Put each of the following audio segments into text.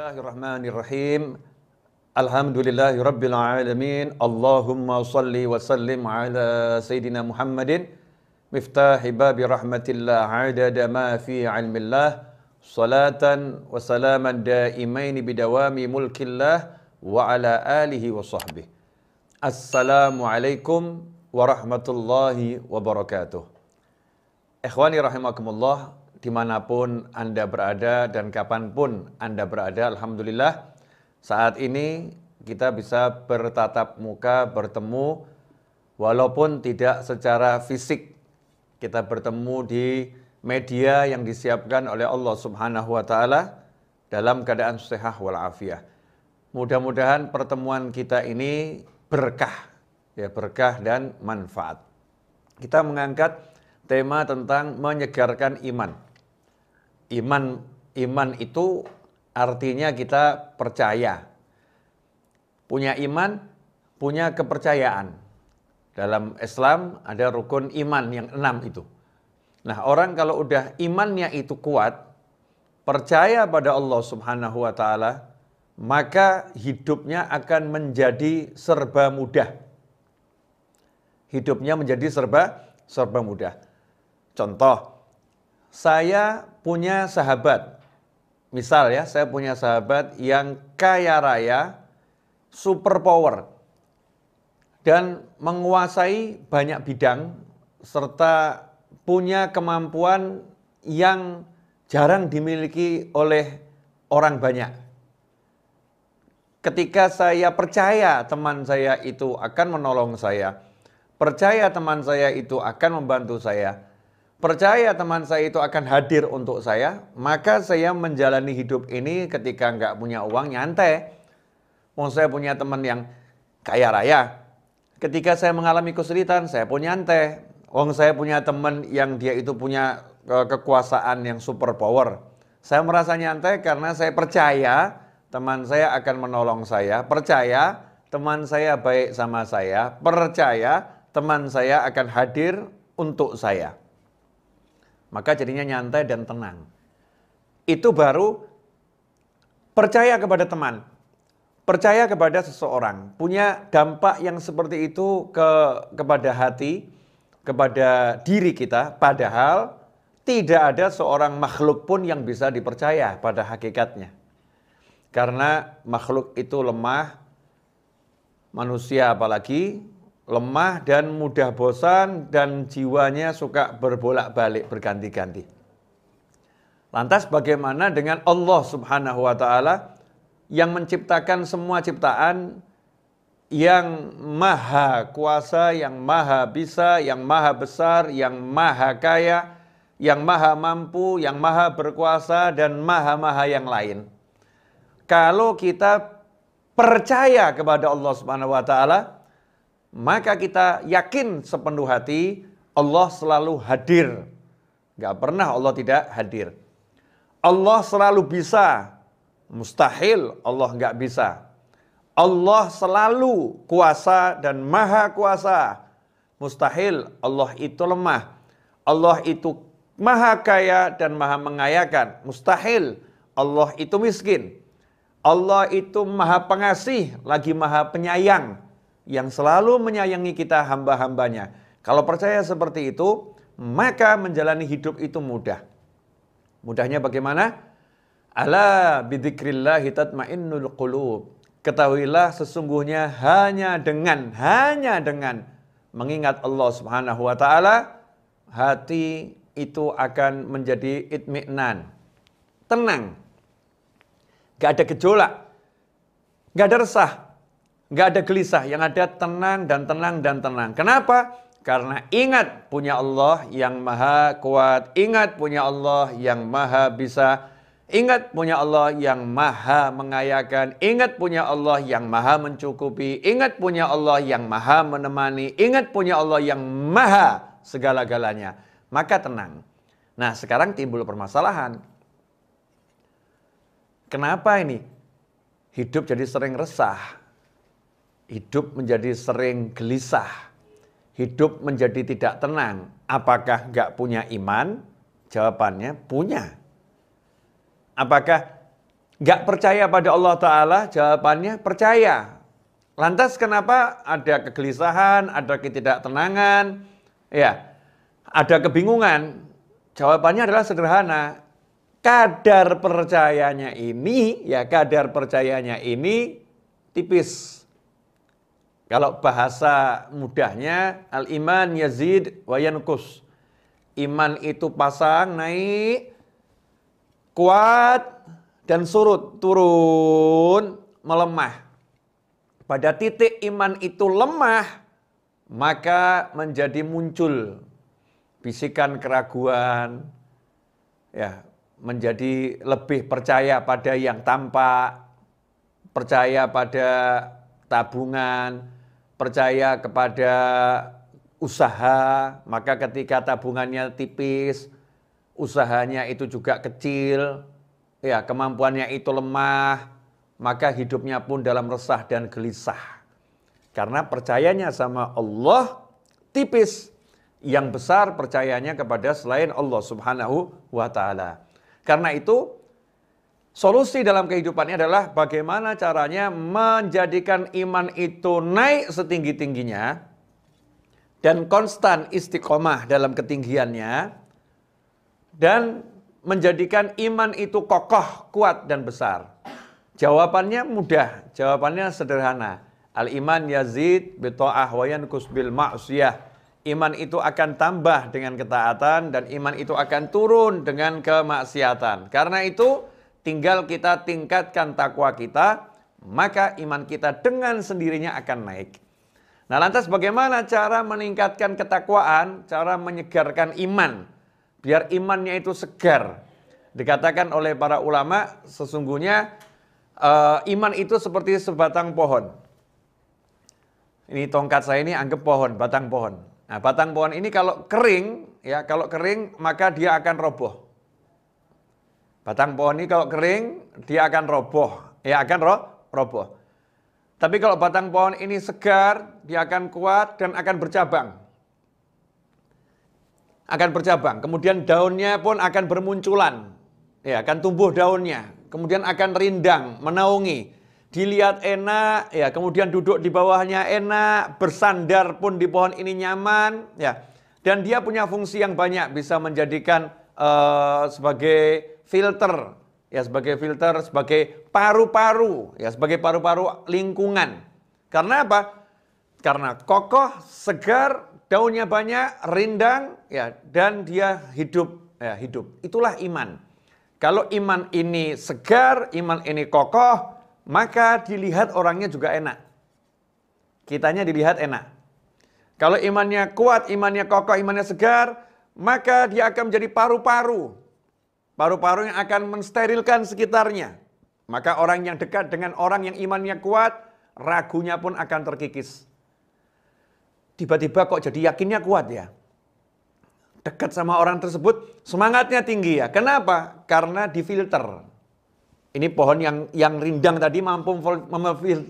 Bismillahirrahmanirrahim. Alhamdulillahirabbil alamin. Allahumma shalli wa sallim ala sayidina Muhammadin miftahi babi rahmatillah adada ma fi ilmillah salatan wa salaman daimaini bidawami mulkillah wa ala alihi wa sahbihi. Assalamualaikum warahmatullahi wabarakatuh. Ikhwani rahimakumullah, dimanapun Anda berada dan kapanpun Anda berada, alhamdulillah saat ini kita bisa bertatap muka, bertemu walaupun tidak secara fisik. Kita bertemu di media yang disiapkan oleh Allah Subhanahu wa taala dalam keadaan sehat walafiat. Mudah-mudahan pertemuan kita ini berkah, berkah dan manfaat. Kita mengangkat tema tentang menyegarkan iman. Iman itu artinya kita percaya. Punya iman, punya kepercayaan. Dalam Islam ada rukun iman yang 6 itu. Nah, orang kalau udah imannya itu kuat, percaya pada Allah Subhanahu wa taala, maka hidupnya akan menjadi serba mudah. Hidupnya menjadi serba mudah. Contoh, saya punya sahabat. Misal ya, saya punya sahabat yang kaya raya, super power, dan menguasai banyak bidang, serta punya kemampuan yang jarang dimiliki oleh orang banyak. Ketika saya percaya teman saya itu akan menolong saya, percaya teman saya itu akan membantu saya, percaya teman saya itu akan hadir untuk saya, maka saya menjalani hidup ini ketika nggak punya uang nyantai. Saya punya teman yang kaya raya. Ketika saya mengalami kesulitan, saya pun nyantai. Saya punya teman yang dia itu punya kekuasaan yang super power. Saya merasa nyantai karena saya percaya teman saya akan menolong saya, percaya teman saya baik sama saya, percaya teman saya akan hadir untuk saya. Maka jadinya nyantai dan tenang. Itu baru percaya kepada teman. Percaya kepada seseorang. Punya dampak yang seperti itu kepada hati, kepada diri kita. Padahal tidak ada seorang makhluk pun yang bisa dipercaya pada hakikatnya. Karena makhluk itu lemah, manusia apalagi, lemah dan mudah bosan dan jiwanya suka berbolak-balik berganti-ganti. Lantas bagaimana dengan Allah Subhanahu wa taala yang menciptakan semua ciptaan, yang maha kuasa, yang maha bisa, yang maha besar, yang maha kaya, yang maha mampu, yang maha berkuasa dan maha-maha yang lain. Kalau kita percaya kepada Allah Subhanahu wa taala, maka kita yakin sepenuh hati Allah selalu hadir. Gak pernah Allah tidak hadir. Allah selalu bisa. Mustahil Allah gak bisa. Allah selalu kuasa dan maha kuasa. Mustahil Allah itu lemah. Allah itu maha kaya dan maha mengayakan. Mustahil Allah itu miskin. Allah itu maha pengasih lagi maha penyayang, yang selalu menyayangi kita hamba-hambanya. Kalau percaya seperti itu, maka menjalani hidup itu mudah. Mudahnya bagaimana? Ala bidzikrillahi tatmainnul qulub. Ketahuilah sesungguhnya hanya dengan mengingat Allah Subhanahu wa taala, hati itu akan menjadi itmi'nan. Tenang. Gak ada gejolak. Gak ada resah. Nggak ada gelisah, yang ada tenang dan tenang dan tenang. Kenapa? Karena ingat punya Allah yang maha kuat, ingat punya Allah yang maha bisa, ingat punya Allah yang maha mengayakan, ingat punya Allah yang maha mencukupi, ingat punya Allah yang maha menemani, ingat punya Allah yang maha segala-galanya. Maka tenang. Nah, sekarang timbul permasalahan. Kenapa ini? Hidup jadi sering resah. Hidup menjadi sering gelisah. Hidup menjadi tidak tenang. Apakah nggak punya iman? Jawabannya punya. Apakah Nggak percaya pada Allah Ta'ala? Jawabannya percaya. Lantas kenapa ada kegelisahan, ada ketidaktenangan, ya, ada kebingungan? Jawabannya adalah sederhana. Kadar percayanya ini, ya kadar percayanya ini tipis. Kalau bahasa mudahnya, al-iman yazid wa yanqus. Iman itu pasang, naik, kuat, dan surut, turun, melemah. Pada titik iman itu lemah, maka menjadi muncul bisikan keraguan, ya, menjadi lebih percaya pada yang tampak, percaya pada tabungan, percaya kepada usaha. Maka ketika tabungannya tipis, usahanya itu juga kecil, ya, kemampuannya itu lemah, maka hidupnya pun dalam resah dan gelisah. Karena percayanya sama Allah tipis. Yang besar percayanya kepada selain Allah Subhanahu wa Ta'ala. Karena itu, solusi dalam kehidupannya adalah bagaimana caranya menjadikan iman itu naik setinggi-tingginya dan konstan istiqomah dalam ketinggiannya, dan menjadikan iman itu kokoh, kuat, dan besar. Jawabannya mudah, jawabannya sederhana. Al-iman yazid bita'ah wa yanqus bil ma'siyah. Iman itu akan tambah dengan ketaatan dan iman itu akan turun dengan kemaksiatan. Karena itu tinggal kita tingkatkan takwa kita, maka iman kita dengan sendirinya akan naik. Nah, lantas bagaimana cara meningkatkan ketakwaan, cara menyegarkan iman, biar imannya itu segar? Dikatakan oleh para ulama, sesungguhnya iman itu seperti sebatang pohon. Ini tongkat saya ini anggap pohon, batang pohon. Nah, batang pohon ini kalau kering, ya kalau kering maka dia akan roboh. Batang pohon ini kalau kering dia akan roboh, ya akan roboh. Tapi kalau batang pohon ini segar, dia akan kuat dan akan bercabang. Akan bercabang, kemudian daunnya pun akan bermunculan. Ya, akan tumbuh daunnya, kemudian akan rindang, menaungi. Dilihat enak, ya, kemudian duduk di bawahnya enak, bersandar pun di pohon ini nyaman, ya. Dan dia punya fungsi yang banyak, bisa menjadikan sebagai filter, ya, sebagai filter, sebagai paru-paru, ya, sebagai paru-paru lingkungan. Karena apa? Karena kokoh, segar, daunnya banyak, rindang, ya, dan dia hidup, ya, hidup. Itulah iman. Kalau iman ini segar, iman ini kokoh, maka dilihat orangnya juga enak. Kitanya dilihat enak. Kalau imannya kuat, imannya kokoh, imannya segar, maka dia akan menjadi paru-paru. Paru-paru yang akan mensterilkan sekitarnya. Maka orang yang dekat dengan orang yang imannya kuat, ragunya pun akan terkikis. Tiba-tiba kok jadi yakinnya kuat ya. Dekat sama orang tersebut, semangatnya tinggi ya. Kenapa? Karena difilter. Ini pohon yang rindang tadi mampu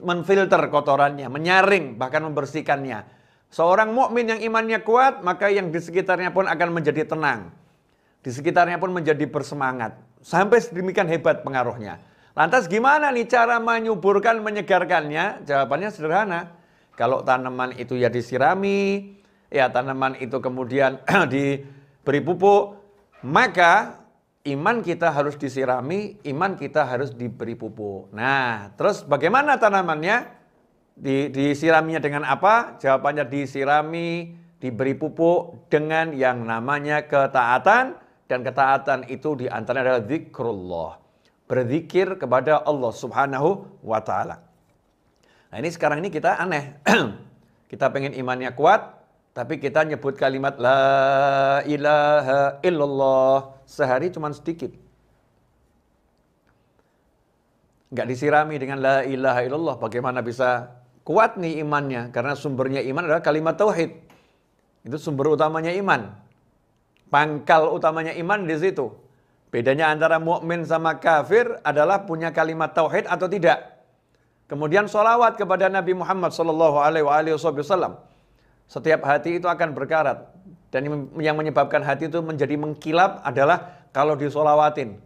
menfilter kotorannya, menyaring, bahkan membersihkannya. Seorang mukmin yang imannya kuat, maka yang di sekitarnya pun akan menjadi tenang. Di sekitarnya pun menjadi bersemangat. Sampai sedemikian hebat pengaruhnya. Lantas gimana nih cara menyuburkan, menyegarkannya? Jawabannya sederhana. Kalau tanaman itu ya disirami, ya tanaman itu kemudian diberi pupuk, maka iman kita harus disirami, iman kita harus diberi pupuk. Nah, terus bagaimana tanamannya? Disiraminya dengan apa? Jawabannya disirami, diberi pupuk dengan yang namanya ketaatan. Dan ketaatan itu diantaranya adalah zikrullah. Berzikir kepada Allah Subhanahu wa Ta'ala. Nah, ini sekarang ini kita aneh. Kita pengen imannya kuat, tapi kita nyebut kalimat la ilaha illallah sehari cuma sedikit. Nggak disirami dengan la ilaha illallah, bagaimana bisa kuat nih imannya? Karena sumbernya iman adalah kalimat tauhid. Itu sumber utamanya iman. Pangkal utamanya iman di situ. Bedanya antara mukmin sama kafir adalah punya kalimat tauhid atau tidak. Kemudian sholawat kepada Nabi Muhammad SAW. Setiap hati itu akan berkarat. Dan yang menyebabkan hati itu menjadi mengkilap adalah kalau disolawatin.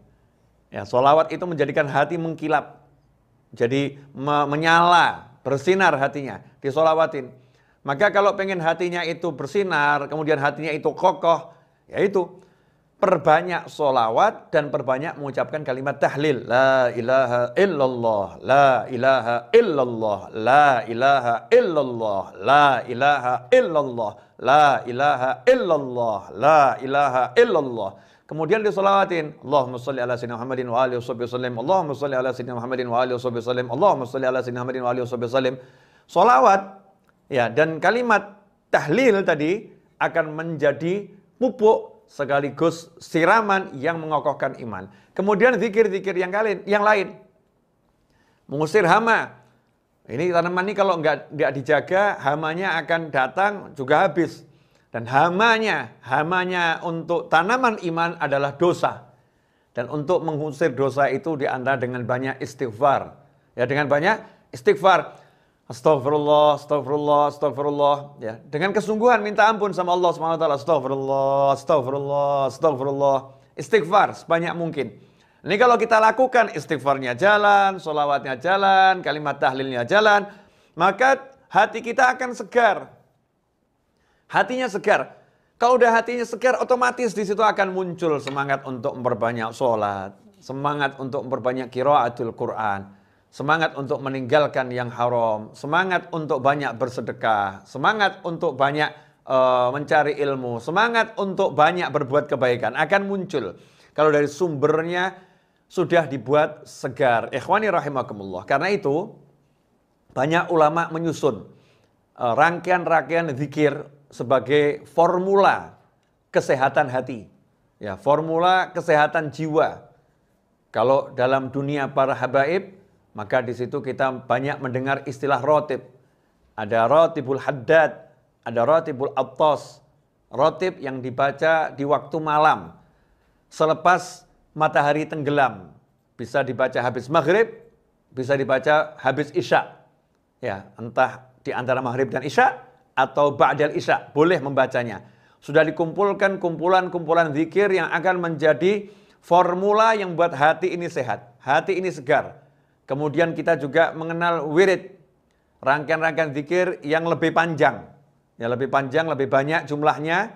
Ya, sholawat itu menjadikan hati mengkilap. Jadi menyala, bersinar hatinya, disolawatin. Maka kalau pengen hatinya itu bersinar, kemudian hatinya itu kokoh, yaitu perbanyak sholawat dan perbanyak mengucapkan kalimat tahlil. La ilaha illallah, la ilaha illallah, la ilaha illallah, la ilaha illallah, la ilaha illallah, la ilaha illallah. Kemudian disolawatin, Allahumma sholli ala sayyidina Muhammadin wa alihi wasallam, Allahumma sholli ala sayyidina Muhammadin wa alihi wasallam, Allahumma sholli ala sayyidina Muhammadin wa alihi wasallam. Solawat, ya, dan kalimat tahlil tadi akan menjadi pupuk sekaligus siraman yang mengokohkan iman. Kemudian zikir-zikir yang lain, mengusir hama. Ini tanaman ini kalau nggak dijaga, hamanya akan datang juga habis. Dan hamanya untuk tanaman iman adalah dosa. Dan untuk mengusir dosa itu diantara dengan banyak istighfar. Ya, dengan banyak istighfar. Astagfirullah, astagfirullah, astagfirullah. Ya, dengan kesungguhan minta ampun sama Allah SWT. Astagfirullah, astagfirullah, astagfirullah. Istighfar sebanyak mungkin. Ini kalau kita lakukan istighfarnya jalan, sholawatnya jalan, kalimat tahlilnya jalan, maka hati kita akan segar. Hatinya segar. Kalau udah hatinya segar, otomatis di situ akan muncul semangat untuk memperbanyak sholat, semangat untuk memperbanyak qiraatul Quran, semangat untuk meninggalkan yang haram, semangat untuk banyak bersedekah, semangat untuk banyak mencari ilmu, semangat untuk banyak berbuat kebaikan akan muncul. Kalau dari sumbernya sudah dibuat segar. Ikhwani rahimakumullah. Karena itu banyak ulama menyusun rangkaian-rangkaian zikir sebagai formula kesehatan hati, ya, formula kesehatan jiwa. Kalau dalam dunia para habaib, maka di situ kita banyak mendengar istilah rotib. Ada rotibul haddad, ada rotibul attas. Rotib yang dibaca di waktu malam, selepas matahari tenggelam. Bisa dibaca habis maghrib, bisa dibaca habis isya. Ya, entah di antara maghrib dan isya, atau ba'dal isya, boleh membacanya. Sudah dikumpulkan kumpulan-kumpulan zikir yang akan menjadi formula yang buat hati ini sehat, hati ini segar. Kemudian kita juga mengenal wirid, rangkaian-rangkaian zikir yang lebih panjang. Ya, lebih panjang, lebih banyak jumlahnya,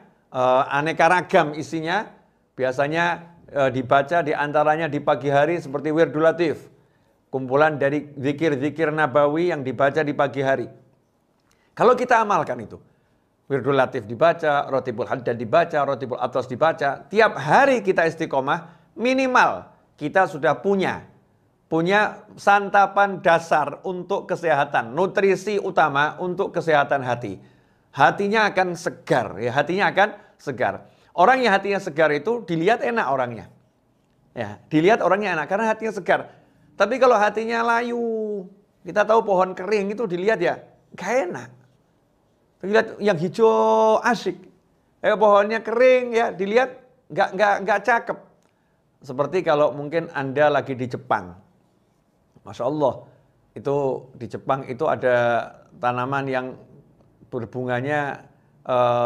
aneka ragam isinya. Biasanya dibaca di antaranya di pagi hari seperti Wirdul Latif. Kumpulan dari zikir-zikir nabawi yang dibaca di pagi hari. Kalau kita amalkan itu, Wirdul Latif dibaca, Rotibul Haddad dibaca, Rotibul Attas dibaca, tiap hari kita istiqomah, minimal kita sudah punya santapan dasar untuk kesehatan, nutrisi utama untuk kesehatan hati. Hatinya akan segar, ya, hatinya akan segar. Orang yang hatinya segar itu dilihat enak orangnya. Ya, dilihat orangnya enak karena hatinya segar. Tapi kalau hatinya layu, kita tahu pohon kering itu dilihat ya, gak enak. Dilihat yang hijau asik, pohonnya kering ya dilihat nggak cakep. Seperti kalau mungkin Anda lagi di Jepang, Masya Allah, itu di Jepang itu ada tanaman yang berbunganya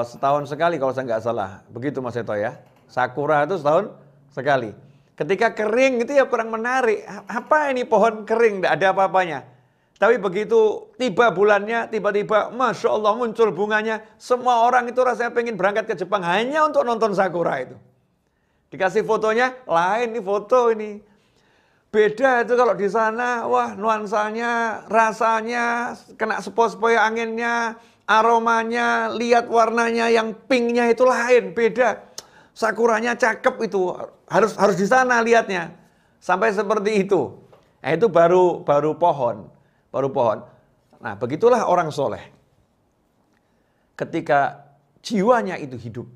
setahun sekali kalau saya nggak salah, begitu Mas Eto ya. Sakura itu setahun sekali. Ketika kering itu ya kurang menarik. Apa ini pohon kering, nggak ada apa-apanya. Tapi begitu tiba bulannya, tiba-tiba Masya Allah muncul bunganya. Semua orang itu rasanya pengen berangkat ke Jepang hanya untuk nonton sakura itu. Dikasih fotonya, lain nih foto ini. Beda itu kalau di sana, wah nuansanya, rasanya, kena sepoi-sepoi anginnya, aromanya, lihat warnanya yang pinknya itu lain, beda. Sakuranya cakep itu, harus di sana lihatnya. Sampai seperti itu. Nah itu baru pohon. Baru pohon. Nah, begitulah orang soleh. Ketika jiwanya itu hidup,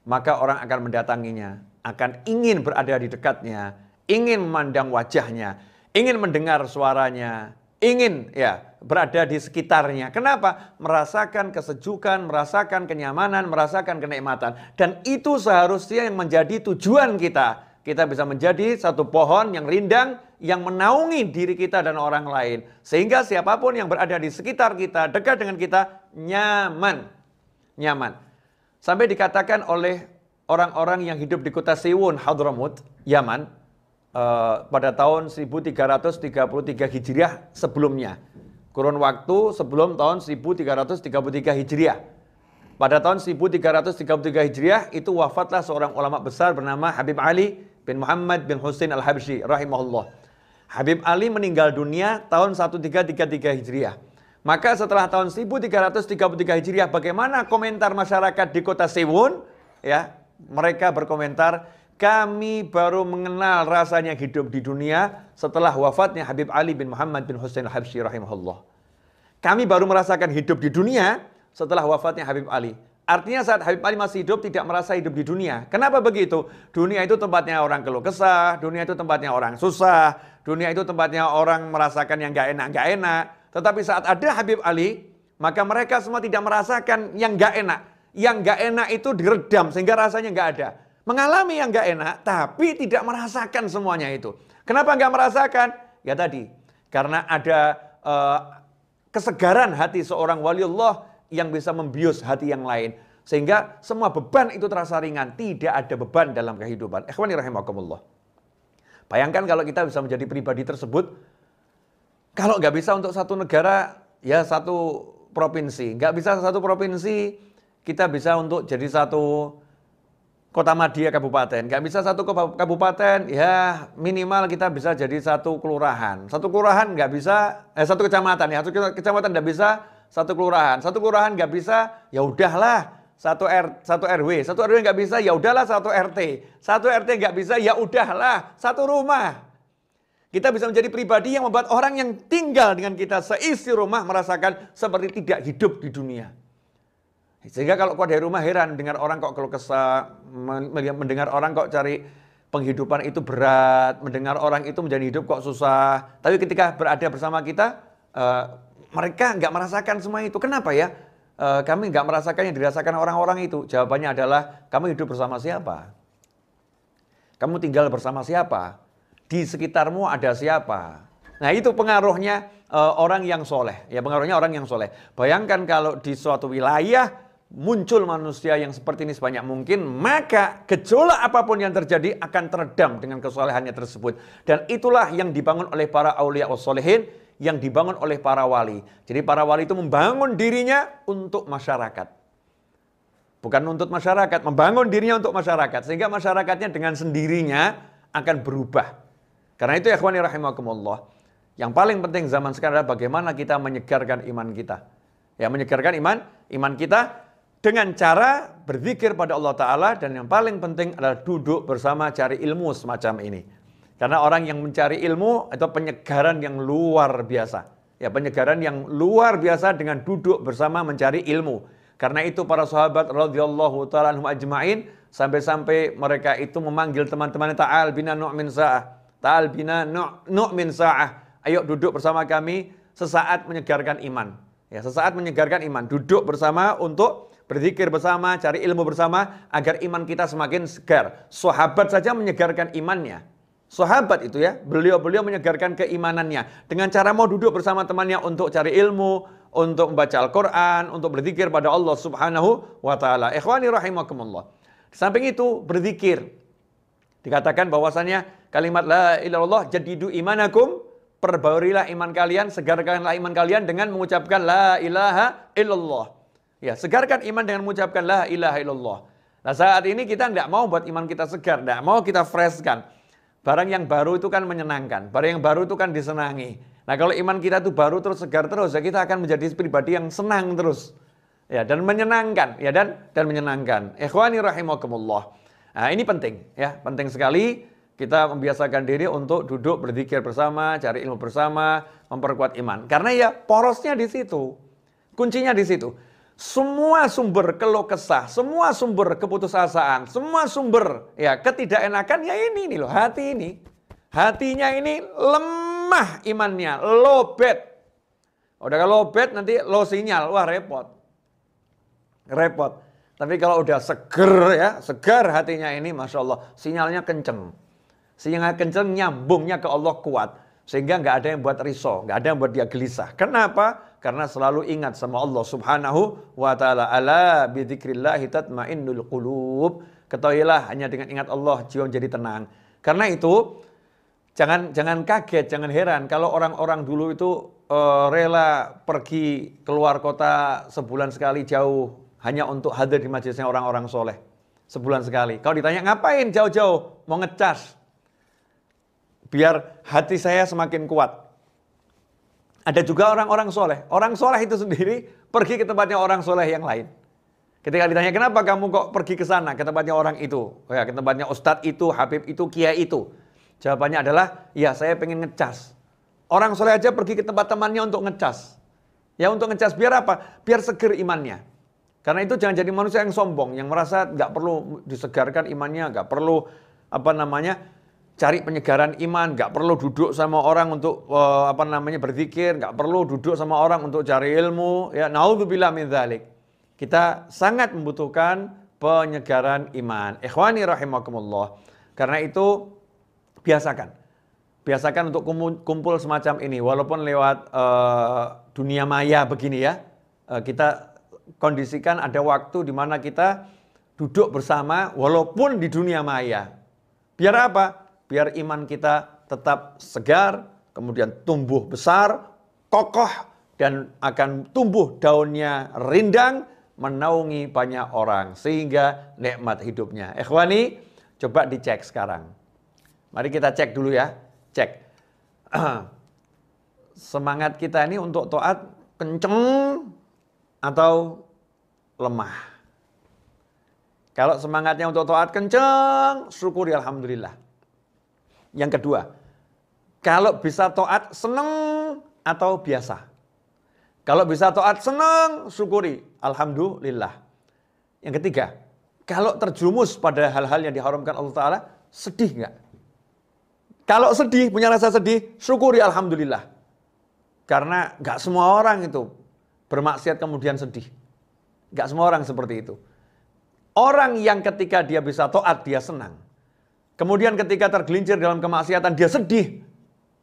maka orang akan mendatanginya, akan ingin berada di dekatnya, ingin memandang wajahnya, ingin mendengar suaranya, ingin ya berada di sekitarnya. Kenapa? Merasakan kesejukan, merasakan kenyamanan, merasakan kenikmatan. Dan itu seharusnya yang menjadi tujuan kita. Kita bisa menjadi satu pohon yang rindang, yang menaungi diri kita dan orang lain. Sehingga siapapun yang berada di sekitar kita, dekat dengan kita, nyaman. Nyaman. Sampai dikatakan oleh orang-orang yang hidup di kota Siwun, Hadramut, Yaman, pada tahun 1333 Hijriah sebelumnya. Kurun waktu sebelum tahun 1333 Hijriah. Pada tahun 1333 Hijriah itu wafatlah seorang ulama besar bernama Habib Ali bin Muhammad bin Husain Al-Habsyi rahimahullah. Habib Ali meninggal dunia tahun 1333 Hijriah. Maka setelah tahun 1333 Hijriah, bagaimana komentar masyarakat di kota Siwun? Ya, mereka berkomentar, kami baru mengenal rasanya hidup di dunia setelah wafatnya Habib Ali bin Muhammad bin Husain Al-Habsyi rahimahullah. Kami baru merasakan hidup di dunia setelah wafatnya Habib Ali. Artinya saat Habib Ali masih hidup tidak merasa hidup di dunia. Kenapa begitu? Dunia itu tempatnya orang keluh kesah, dunia itu tempatnya orang susah, dunia itu tempatnya orang merasakan yang gak enak. Tetapi saat ada Habib Ali, maka mereka semua tidak merasakan yang gak enak. Yang gak enak itu diredam sehingga rasanya gak ada. Mengalami yang gak enak, tapi tidak merasakan semuanya itu. Kenapa gak merasakan? Ya tadi, karena ada kesegaran hati seorang waliullah yang bisa membius hati yang lain. Sehingga semua beban itu terasa ringan. Tidak ada beban dalam kehidupan. Ikhwani rahimakumullah. Bayangkan kalau kita bisa menjadi pribadi tersebut. Kalau nggak bisa untuk satu negara, ya satu provinsi. Nggak bisa satu provinsi, kita bisa untuk jadi satu kota madya kabupaten. Nggak bisa satu kabupaten, ya minimal kita bisa jadi satu kelurahan. Satu kelurahan nggak bisa, satu kecamatan ya. Satu kecamatan nggak bisa, satu kelurahan. Satu kelurahan nggak bisa, ya udahlah. Satu RW. Satu RW nggak bisa, ya udahlah satu RT. Satu RT nggak bisa, ya udahlah satu rumah. Kita bisa menjadi pribadi yang membuat orang yang tinggal dengan kita seisi rumah merasakan seperti tidak hidup di dunia. Sehingga kalau keluar dari rumah heran mendengar orang kok keluh kesah, mendengar orang kok cari penghidupan itu berat, mendengar orang itu menjadi hidup kok susah. Tapi ketika berada bersama kita, mereka nggak merasakan semua itu. Kenapa ya? Kami nggak merasakan yang dirasakan orang-orang itu. Jawabannya adalah, kamu hidup bersama siapa? Kamu tinggal bersama siapa? Di sekitarmu ada siapa? Nah itu pengaruhnya orang yang soleh. Ya pengaruhnya orang yang soleh. Bayangkan kalau di suatu wilayah muncul manusia yang seperti ini sebanyak mungkin, maka gejolak apapun yang terjadi akan teredam dengan kesolehannya tersebut. Dan itulah yang dibangun oleh para aulia wassolihin, yang dibangun oleh para wali. Jadi para wali itu membangun dirinya untuk masyarakat. Bukan untuk masyarakat, membangun dirinya untuk masyarakat. Sehingga masyarakatnya dengan sendirinya akan berubah. Karena itu ya ikhwani rahimakumullah, yang paling penting zaman sekarang adalah bagaimana kita menyegarkan iman kita. Ya menyegarkan iman kita dengan cara berzikir pada Allah Ta'ala, dan yang paling penting adalah duduk bersama cari ilmu semacam ini. Karena orang yang mencari ilmu itu penyegaran yang luar biasa. Ya penyegaran yang luar biasa dengan duduk bersama mencari ilmu. Karena itu para sahabat radhiyallahu ta'ala anhum ajma'in sampai-sampai mereka itu memanggil teman-temannya, ta'al bina nu'min sa'ah. Ta'al bina nu'min sa'ah. Ayo duduk bersama kami sesaat menyegarkan iman. Ya, sesaat menyegarkan iman. Duduk bersama untuk berzikir bersama, cari ilmu bersama agar iman kita semakin segar. Sahabat saja menyegarkan imannya. Sahabat itu ya, beliau menyegarkan keimanannya dengan cara mau duduk bersama temannya untuk cari ilmu, untuk membaca Al-Qur'an, untuk berzikir pada Allah Subhanahu wa taala. Ikhwani rahimakumullah. Di samping itu berzikir. Dikatakan bahwasannya kalimat la ilaha illallah jadidu imanakum, perbaurilah iman kalian, segarkanlah iman kalian dengan mengucapkan la ilaha illallah. Ya, segarkan iman dengan mengucapkan la ilaha illallah. Nah, saat ini kita tidak mau buat iman kita segar, tidak mau kita freshkan. Barang yang baru itu kan menyenangkan, barang yang baru itu kan disenangi. Nah, kalau iman kita itu baru terus segar terus, ya kita akan menjadi pribadi yang senang terus. Ya, dan menyenangkan, ya dan menyenangkan. Ikhwani rahimakumullah. Nah, ini penting ya, penting sekali kita membiasakan diri untuk duduk berzikir bersama, cari ilmu bersama, memperkuat iman. Karena ya porosnya di situ. Kuncinya di situ. Semua sumber keluh kesah, semua sumber keputusasaan, semua sumber ya ketidakenakan ya ini loh, hati ini. Hatinya ini lemah imannya, lowbat. Udah kalau lowbat nanti low sinyal, wah repot. Repot. Tapi kalau udah segar hatinya ini, Masya Allah, sinyalnya kenceng. Sinyalnya kenceng, nyambungnya ke Allah kuat. Sehingga nggak ada yang buat risau, nggak ada yang buat dia gelisah. Kenapa? Karena selalu ingat sama Allah Subhanahu wa ta'ala. Ala bidzikrillahi tatmainnul qulub. Ketahuilah hanya dengan ingat Allah, jiwa menjadi tenang. Karena itu, Jangan kaget, jangan heran kalau orang-orang dulu itu rela pergi keluar kota sebulan sekali jauh hanya untuk hadir di majelisnya orang-orang soleh. Sebulan sekali. Kalau ditanya ngapain jauh-jauh? Mau ngecas. Biar hati saya semakin kuat. Ada juga orang-orang soleh. Orang soleh itu sendiri pergi ke tempatnya orang soleh yang lain. Ketika ditanya kenapa kamu kok pergi ke sana, ke tempatnya orang itu, ya, ke tempatnya ustadz itu, habib itu, kiai itu. Jawabannya adalah, ya saya pengen ngecas. Orang soleh aja pergi ke tempat temannya untuk ngecas. Ya untuk ngecas biar apa? Biar seger imannya. Karena itu jangan jadi manusia yang sombong, yang merasa nggak perlu disegarkan imannya, nggak perlu cari penyegaran iman, nggak perlu duduk sama orang untuk berzikir, nggak perlu duduk sama orang untuk cari ilmu. Ya naudzubillah min dzalik. Kita sangat membutuhkan penyegaran iman. Ikhwani rahimakumullah. Karena itu biasakan untuk kumpul semacam ini, walaupun lewat dunia maya begini ya. Kita kondisikan ada waktu di mana kita duduk bersama walaupun di dunia maya. Biar apa? Biar iman kita tetap segar, kemudian tumbuh besar, kokoh, dan akan tumbuh daunnya rindang, menaungi banyak orang, sehingga nikmat hidupnya. Ikhwani, coba dicek sekarang. Mari kita cek dulu ya, cek. Semangat kita ini untuk taat kenceng atau lemah? Kalau semangatnya untuk taat kenceng, syukuri alhamdulillah. Yang kedua, kalau bisa taat seneng atau biasa? Kalau bisa taat seneng, syukuri alhamdulillah. Yang ketiga, kalau terjerumus pada hal-hal yang diharamkan Allah Ta'ala, sedih nggak? Kalau sedih, punya rasa sedih, syukuri alhamdulillah. Karena nggak semua orang itu bermaksiat kemudian sedih. Nggak semua orang seperti itu. Orang yang ketika dia bisa taat, dia senang. Kemudian ketika tergelincir dalam kemaksiatan, dia sedih.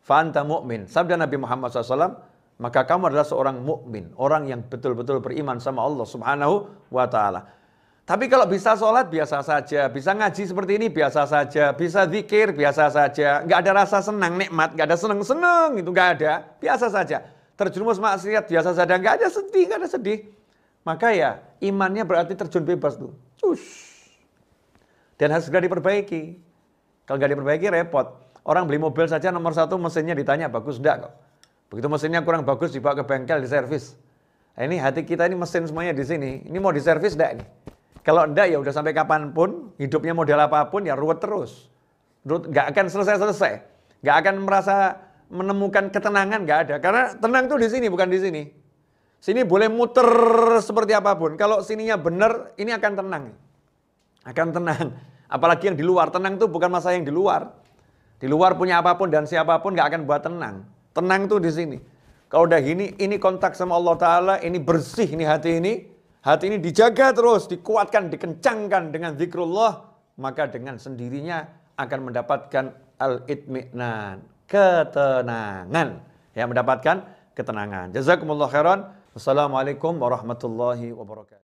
Fa'anta mu'min. Sabda Nabi Muhammad SAW, maka kamu adalah seorang mukmin, orang yang betul-betul beriman sama Allah Subhanahu wa Ta'ala. Tapi kalau bisa sholat biasa saja, bisa ngaji seperti ini biasa saja, bisa zikir biasa saja, nggak ada rasa senang nikmat, nggak ada seneng-seneng, itu nggak ada, biasa saja. Terjerumus maksiat biasa saja, nggak ada sedih. Maka ya imannya berarti terjun bebas tuh, dan harus segera diperbaiki. Kalau nggak diperbaiki repot. Orang beli mobil saja nomor 1 mesinnya ditanya bagus enggak kok. Begitu mesinnya kurang bagus dibawa ke bengkel diservis. Nah, ini hati kita ini mesin semuanya di sini. Ini mau diservis enggak ini? Kalau enggak ya udah sampai kapanpun, hidupnya model apapun ya ruwet terus. Nggak akan selesai-selesai. Nggak akan merasa menemukan ketenangan, nggak ada. Karena tenang tuh di sini, bukan di sini. Sini boleh muter seperti apapun. Kalau sininya benar, ini akan tenang. Akan tenang. Apalagi yang di luar. Tenang tuh bukan masalah yang di luar. Di luar punya apapun dan siapapun nggak akan buat tenang. Tenang tuh di sini. Kalau udah gini, ini kontak sama Allah Ta'ala, ini bersih ini hati ini. Hati ini dijaga terus, dikuatkan, dikencangkan dengan zikrullah, maka dengan sendirinya akan mendapatkan al-itmi'nan, ketenangan. Ya, mendapatkan ketenangan. Jazakumullah khairan. Wassalamualaikum warahmatullahi wabarakatuh.